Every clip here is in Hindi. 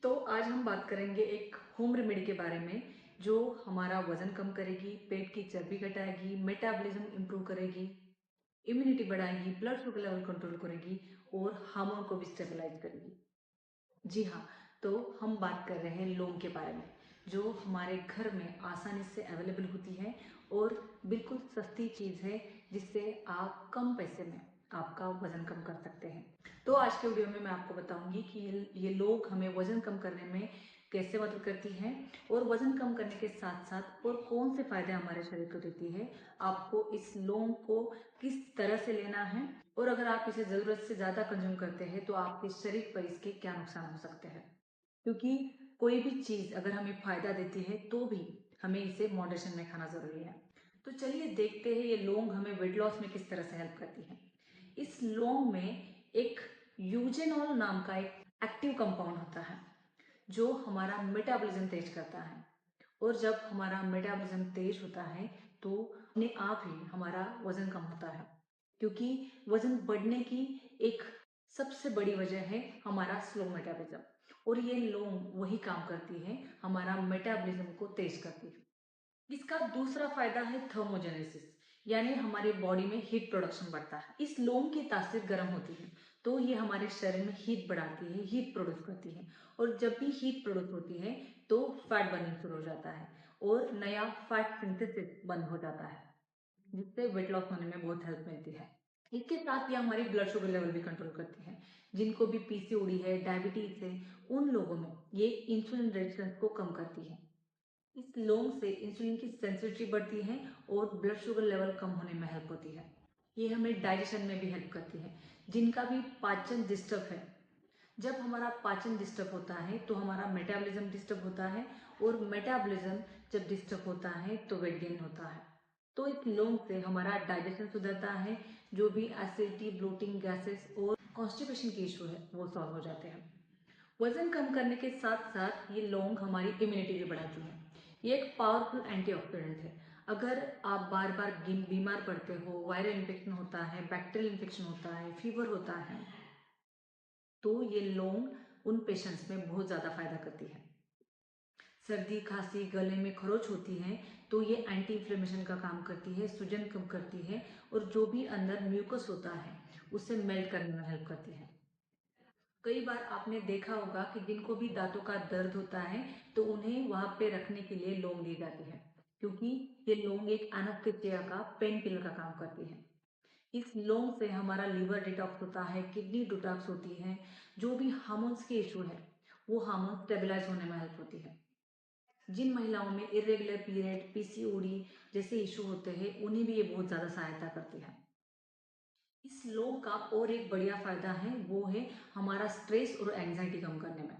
तो आज हम बात करेंगे एक होम रेमेडी के बारे में जो हमारा वजन कम करेगी, पेट की चर्बी घटाएगी, मेटाबॉलिज्म इंप्रूव करेगी, इम्यूनिटी बढ़ाएगी, ब्लड शुगर लेवल कंट्रोल करेगी और हार्मोन को भी स्टेबलाइज करेगी। जी हाँ, तो हम बात कर रहे हैं लौंग के बारे में जो हमारे घर में आसानी से अवेलेबल होती है और बिल्कुल सस्ती चीज़ है जिससे आप कम पैसे में आपका वज़न कम कर सकते हैं। तो आज के वीडियो में मैं आपको बताऊंगी कि ये लौंग हमें वज़न कम करने में कैसे मदद करती है और वज़न कम करने के साथ साथ और कौन से फ़ायदे हमारे शरीर को देती है। आपको इस लौंग को किस तरह से लेना है और अगर आप इसे ज़रूरत से ज़्यादा कंज्यूम करते हैं तो आपके शरीर पर इसके क्या नुकसान हो सकते हैं। क्योंकि कोई भी चीज़ अगर हमें फ़ायदा देती है तो भी हमें इसे मॉडरेशन में खाना ज़रूरी है। तो चलिए देखते हैं ये लौंग हमें वेट लॉस में किस तरह से हेल्प करती है। इस लौंग में एक यूजेनॉल नाम का एक एक्टिव कंपाउंड होता है जो हमारा मेटाबॉलिज्म तेज करता है और जब हमारा मेटाबॉलिज्म तेज होता है तो अपने आप ही हमारा वजन कम होता है। क्योंकि वजन बढ़ने की एक सबसे बड़ी वजह है हमारा स्लो मेटाबॉलिज्म और ये लौंग वही काम करती है, हमारा मेटाबॉलिज्म को तेज करती है। इसका दूसरा फायदा है थर्मोजेनेसिस, यानी हमारे बॉडी में हीट प्रोडक्शन बढ़ता है। इस लौंग की तासीर गर्म होती है तो ये हमारे शरीर में हीट बढ़ाती है, हीट प्रोड्यूस करती है और जब भी हीट प्रोड्यूस होती है तो फैट बर्निंग शुरू हो जाता है और नया फैट सिंथेसिस बंद हो जाता है जिससे वेट लॉस होने में बहुत हेल्प मिलती है। इसके साथ ये हमारी ब्लड शुगर लेवल भी कंट्रोल करती है। जिनको भी पीसीओडी है, डायबिटीज है, उन लोगों में ये इंसुलिन रेजिस्टेंस को कम करती है। इस लौंग से इंसुलिन की सेंसिटिविटी बढ़ती है और ब्लड शुगर लेवल कम होने में हेल्प होती है। ये हमें डाइजेशन में भी हेल्प करती है। जिनका भी पाचन डिस्टर्ब है, जब हमारा पाचन डिस्टर्ब होता है तो हमारा मेटाबॉलिज्म डिस्टर्ब होता है और मेटाबॉलिज्म जब डिस्टर्ब होता है तो वेट गेन होता है। तो इस लौंग से हमारा डाइजेशन सुधरता है, जो भी एसिडिटी, ब्लोटिंग, गैसेस और कॉन्स्टिपेशन की इशू है वो सॉल्व हो जाते हैं। वजन कम करने के साथ साथ ये लौंग हमारी इम्यूनिटी भी बढ़ाती है। ये एक पावरफुल एंटीऑक्सीडेंट है। अगर आप बार बार बीमार पड़ते हो, वायरल इन्फेक्शन होता है, बैक्टीरियल इन्फेक्शन होता है, फीवर होता है, तो ये लौंग उन पेशेंट्स में बहुत ज़्यादा फायदा करती है। सर्दी, खांसी, गले में खरोच होती है तो ये एंटी इन्फ्लेमेशन का काम करती है, सूजन कम करती है और जो भी अंदर म्यूकस होता है उसे मेल्ट करने में हेल्प करती है। कई बार आपने देखा होगा कि जिनको भी दांतों का दर्द होता है तो उन्हें वहां पे रखने के लिए लौंग दी जाती है, क्योंकि ये लौंग एक एनेस्थेसिया का पेन किलर का काम करती है। इस लौंग से हमारा लीवर डिटॉक्स होता है, किडनी डिटॉक्स होती है, जो भी हार्मोन्स के इशू है वो हार्मोन स्टेबलाइज होने में हेल्प होती है। जिन महिलाओं में इरेगुलर पीरियड, पीसीओडी जैसे इशू होते हैं उन्हें भी ये बहुत ज़्यादा सहायता करती है। इस लौंग का और एक बढ़िया फायदा है वो है हमारा स्ट्रेस और एंजाइटी कम करने में।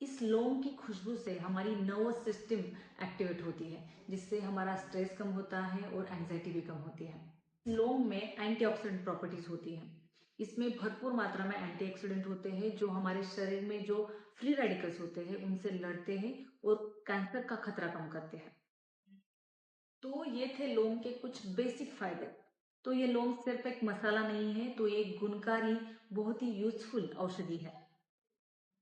इस लौंग की खुशबू से हमारी नर्वस सिस्टम एक्टिवेट होती है जिससे हमारा स्ट्रेस कम होता है और एंजाइटी भी कम होती है। लौंग में एंटीऑक्सीडेंट प्रॉपर्टीज होती हैं। इसमें भरपूर मात्रा में एंटीऑक्सीडेंट होते हैं जो हमारे शरीर में जो फ्री रेडिकल्स होते हैं उनसे लड़ते हैं और कैंसर का खतरा कम करते हैं। तो ये थे लौंग के कुछ बेसिक फायदे। तो ये लौंग सिर्फ एक मसाला नहीं है, तो ये एक गुणकारी, बहुत ही यूजफुल औषधि है।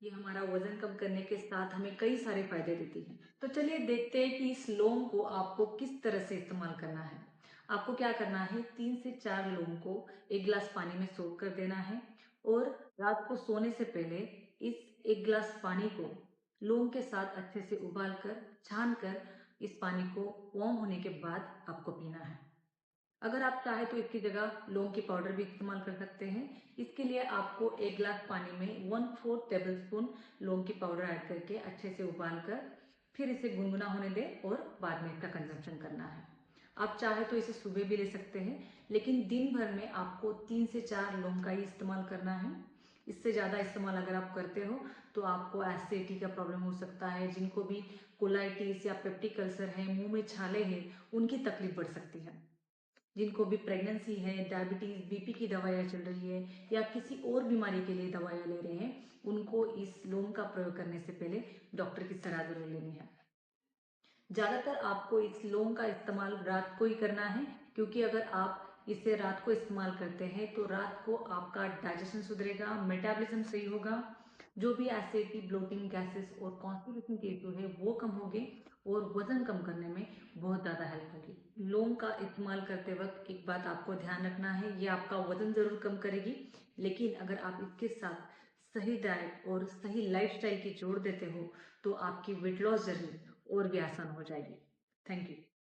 ये हमारा वजन कम करने के साथ हमें कई सारे फायदे देती है। तो चलिए देखते हैं कि इस लौंग को आपको किस तरह से इस्तेमाल करना है। आपको क्या करना है, 3 से 4 लौंग को एक गिलास पानी में सोख कर देना है और रात को सोने से पहले इस एक गिलास पानी को लौंग के साथ अच्छे से उबाल कर, छान कर इस पानी को वार्म होने के बाद आपको पीना है। अगर आप चाहे तो इसकी जगह लौंग की पाउडर भी इस्तेमाल कर सकते हैं। इसके लिए आपको एक गिलास पानी में 1/4 टेबल स्पून लौंग की पाउडर ऐड करके अच्छे से उबाल कर फिर इसे गुनगुना होने दें और बाद में इसका कंजम्पशन करना है। आप चाहे तो इसे सुबह भी ले सकते हैं, लेकिन दिन भर में आपको 3 से 4 लौंग का ही इस्तेमाल करना है। इससे ज़्यादा इस्तेमाल अगर आप करते हो तो आपको एसिडिटी का प्रॉब्लम हो सकता है। जिनको भी कोलाइटिस या पेप्टिक अल्सर है, मुंह में छाले हैं, उनकी तकलीफ बढ़ सकती है। जिनको भी प्रेगनेंसी है, डायबिटीज, बीपी की दवाइयाँ चल रही है या किसी और बीमारी के लिए दवाइयाँ ले रहे हैं, उनको इस लौंग का प्रयोग करने से पहले डॉक्टर की सलाह जरूर लेनी है। ज़्यादातर आपको इस लौंग का इस्तेमाल रात को ही करना है, क्योंकि अगर आप इसे रात को इस्तेमाल करते हैं तो रात को आपका डाइजेशन सुधरेगा, मेटाबॉलिज्म सही होगा, जो भी एसिडिटी, ब्लोटिंग, गैसेस और कॉन्स्टिपेशन के इशू है वो कम होंगे और वजन कम करने में बहुत ज़्यादा हेल्प होगी। लौंग का इस्तेमाल करते वक्त एक बात आपको ध्यान रखना है, ये आपका वजन ज़रूर कम करेगी, लेकिन अगर आप इसके साथ सही डाइट और सही लाइफस्टाइल की जोड़ देते हो तो आपकी वेट लॉस जर्नी और भी आसान हो जाएगी। Thank you.